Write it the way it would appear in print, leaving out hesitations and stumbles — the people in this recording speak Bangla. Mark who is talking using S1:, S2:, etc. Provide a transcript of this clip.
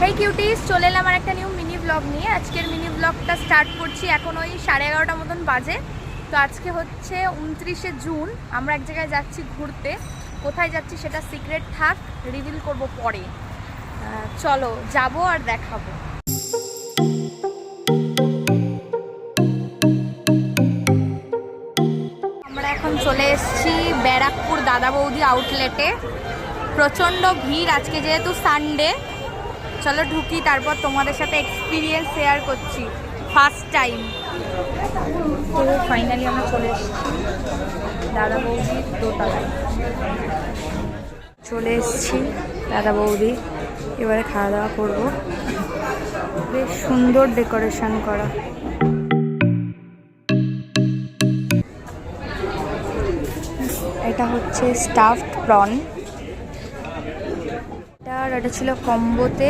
S1: হেই কিউটিস, চলে এলাম আর একটা নিউ মিনি ব্লগ নিয়ে। আজকের মিনি ব্লগটা স্টার্ট করছি এখন ওই 11:30 মতন বাজে। তো আজকে হচ্ছে 29শে জুন। আমরা এক জায়গায় যাচ্ছি ঘুরতে। কোথায় যাচ্ছি সেটা সিক্রেট থাক, রিভিল করব পরে। চলো যাবো আর দেখাবো। আমরা এখন চলে এসেছি ব্যারাকপুর দাদা বৌদি আউটলেটে। প্রচণ্ড ভিড় আজকে যেহেতু সানডে। চলো ঢুকি, তারপর তোমাদের সাথে এক্সপিরিয়েন্স শেয়ার করছি, ফার্স্ট টাইম। তো ফাইনালি আমরা চলে এসেছি দাদা বৌদির দোতলায়। চলে এসেছি দাদা বৌদি, এবারে খাওয়া দাওয়া করবো। বেশ সুন্দর ডেকোরেশন করা। এটা হচ্ছে স্টাফড প্রন, এটা ছিল কম্বোতে।